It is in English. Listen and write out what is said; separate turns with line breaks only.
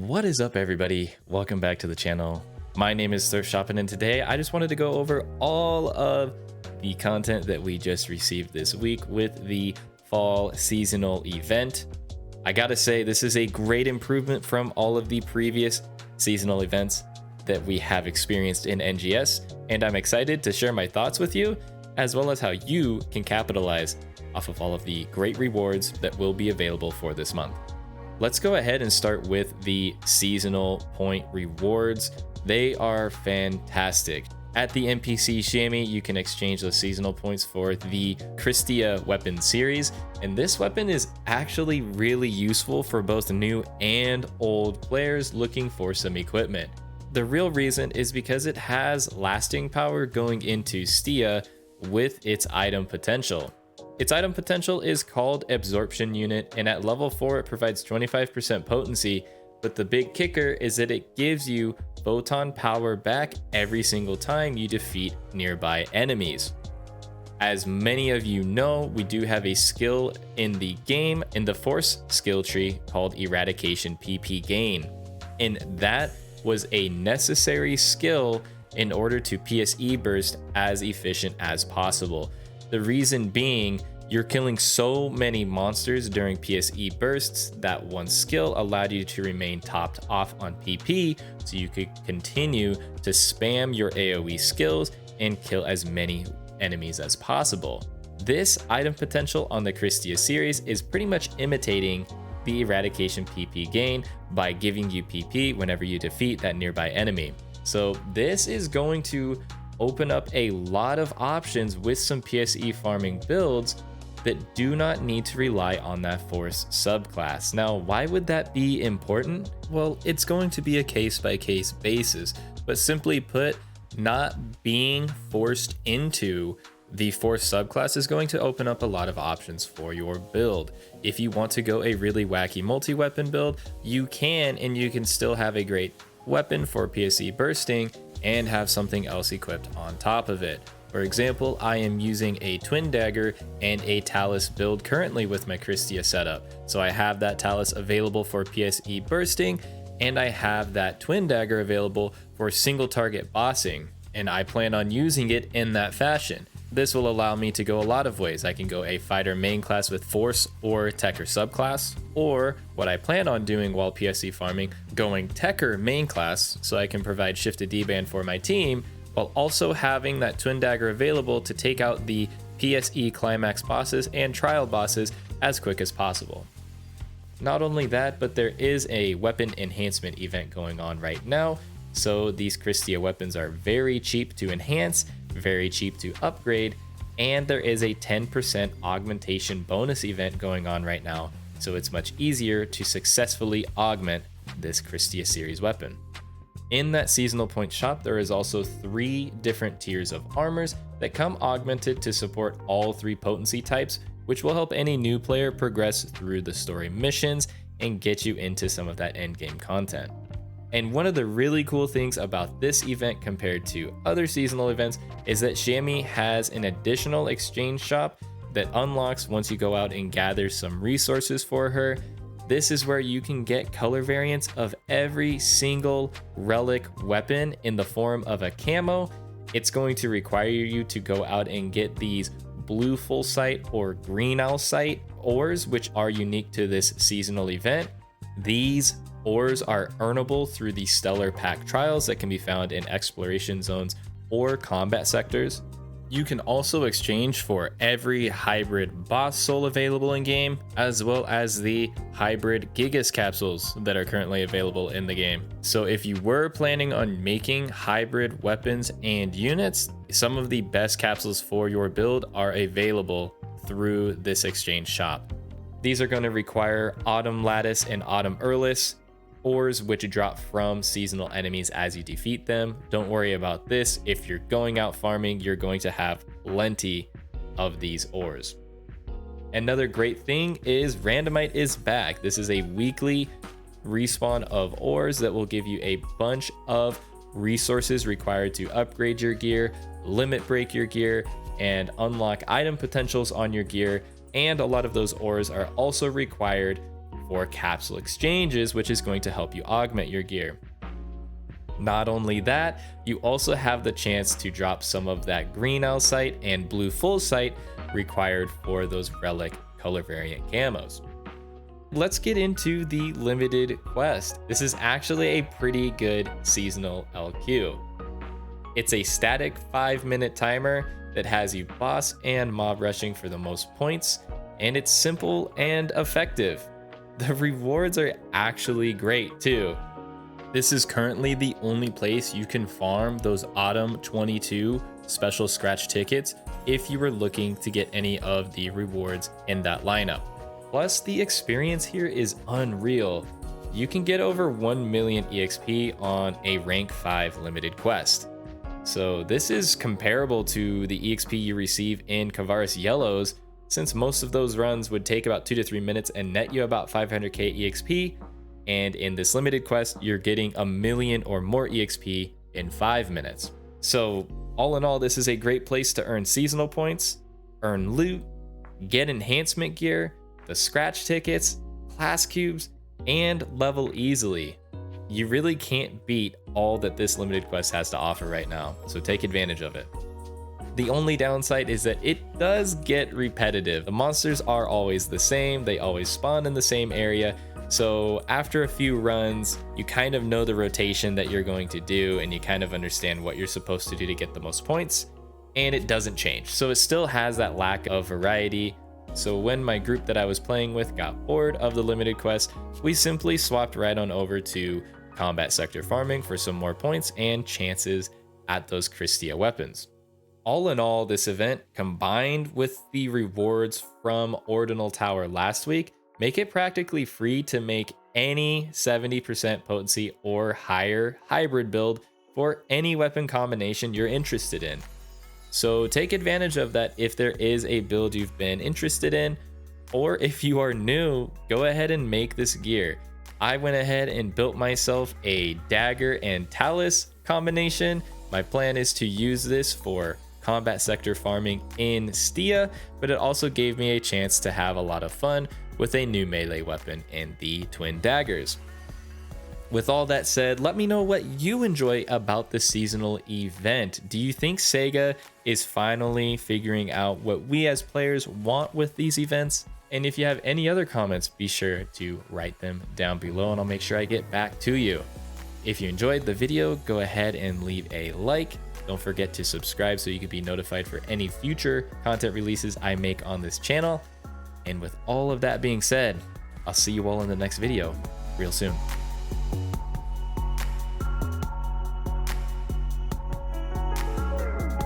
What is up, everybody? Welcome back to the channel. My name is Surf Shopping, and today I just wanted to go over all of the content that we just received this week with the fall seasonal event. I gotta say, this is a great improvement from all of the previous seasonal events that we have experienced in NGS, and I'm excited to share my thoughts with you, as well as how you can capitalize off of all of the great rewards that will be available for this month. Let's go ahead and start with the seasonal point rewards. They are fantastic. At the NPC Chamois, you can exchange those seasonal points for the Crystia weapon series, and this weapon is actually really useful for both new and old players looking for some equipment. The real reason is because it has lasting power going into Stia with its item potential. Its item potential is called Absorption Unit, and at level 4 it provides 25% potency, but the big kicker is that it gives you photon power back every single time you defeat nearby enemies. As many of you know, we do have a skill in the game in the Force skill tree called Eradication PP Gain, and that was a necessary skill in order to PSE burst as efficient as possible. The reason being, you're killing so many monsters during PSE bursts that one skill allowed you to remain topped off on PP, so you could continue to spam your AoE skills and kill as many enemies as possible. This item potential on the Crystia series is pretty much imitating the Eradication PP gain by giving you PP whenever you defeat that nearby enemy. So this is going to open up a lot of options with some PSE farming builds that do not need to rely on that Force subclass. Now, why would that be important? Well, it's going to be a case-by-case basis, but simply put, not being forced into the Force subclass is going to open up a lot of options for your build. If you want to go a really wacky multi-weapon build, you can, and you can still have a great weapon for PSE bursting and have something else equipped on top of it. For example, I am using a Twin Dagger and a Talus build currently with my Crystia setup. So I have that Talus available for PSE bursting, and I have that Twin Dagger available for single target bossing, and I plan on using it in that fashion. This will allow me to go a lot of ways. I can go a fighter main class with Force or Techer subclass, or what I plan on doing while PSE farming, going Techer main class so I can provide shifted D-band for my team, while also having that Twin Dagger available to take out the PSE climax bosses and trial bosses as quick as possible. Not only that, but there is a weapon enhancement event going on right now, so these Crystia weapons are very cheap to enhance, very cheap to upgrade, and there is a 10% augmentation bonus event going on right now, so it's much easier to successfully augment this Crystia series weapon. In that seasonal point shop, there is also 3 different tiers of armors that come augmented to support all 3 potency types, which will help any new player progress through the story missions and get you into some of that endgame content. And one of the really cool things about this event compared to other seasonal events is that Chamois has an additional exchange shop that unlocks once you go out and gather some resources for her. This is where you can get color variants of every single relic weapon in the form of a camo. It's going to require you to go out and get these blue full sight or green owl sight ores, which are unique to this seasonal event. These ores are earnable through the Stellar Pack trials that can be found in exploration zones or combat sectors. You can also exchange for every hybrid boss soul available in game, as well as the hybrid Gigas capsules that are currently available in the game. So if you were planning on making hybrid weapons and units, some of the best capsules for your build are available through this exchange shop. These are going to require Autumn Lattice and Autumn Earlis ores, which drop from seasonal enemies as you defeat them. Don't worry about this. If you're going out farming, you're going to have plenty of these ores. Another great thing is Randomite is back. This is a weekly respawn of ores that will give you a bunch of resources required to upgrade your gear, limit break your gear, and unlock item potentials on your gear. And a lot of those ores are also required for capsule exchanges, which is going to help you augment your gear. Not only that, you also have the chance to drop some of that green owl sight and blue full sight required for those relic color variant camos. Let's get into the limited quest. This is actually a pretty good seasonal LQ. It's a static 5-minute timer that has you boss and mob rushing for the most points, and it's simple and effective. The rewards are actually great too. This is currently the only place you can farm those Autumn 22 special scratch tickets if you were looking to get any of the rewards in that lineup. Plus, the experience here is unreal. You can get over 1 million EXP on a rank 5 limited quest. So this is comparable to the EXP you receive in Kavaris Yellows, since most of those runs would take about 2 to 3 minutes and net you about 500k EXP. And in this limited quest, you're getting 1 million or more EXP in 5 minutes. So all in all, this is a great place to earn seasonal points, earn loot, get enhancement gear, the scratch tickets, class cubes, and level easily. You really can't beat all that this limited quest has to offer right now, so take advantage of it. The only downside is that it does get repetitive. The monsters are always the same, they always spawn in the same area, so after a few runs, you kind of know the rotation that you're going to do and you kind of understand what you're supposed to do to get the most points, and it doesn't change. So it still has that lack of variety. So when my group that I was playing with got bored of the limited quest, we simply swapped right on over to combat sector farming for some more points and chances at those Crystia weapons. All in all, this event, combined with the rewards from Ordinal Tower last week, make it practically free to make any 70% potency or higher hybrid build for any weapon combination you're interested in. So take advantage of that if there is a build you've been interested in, or if you are new, go ahead and make this gear. I went ahead and built myself a dagger and talus combination. My plan is to use this for combat sector farming in Stia, but it also gave me a chance to have a lot of fun with a new melee weapon in the twin daggers. With all that said, let me know what you enjoy about the seasonal event. Do you think Sega is finally figuring out what we as players want with these events? And if you have any other comments, be sure to write them down below and I'll make sure I get back to you. If you enjoyed the video, go ahead and leave a like. Don't forget to subscribe so you can be notified for any future content releases I make on this channel. And with all of that being said, I'll see you all in the next video real soon.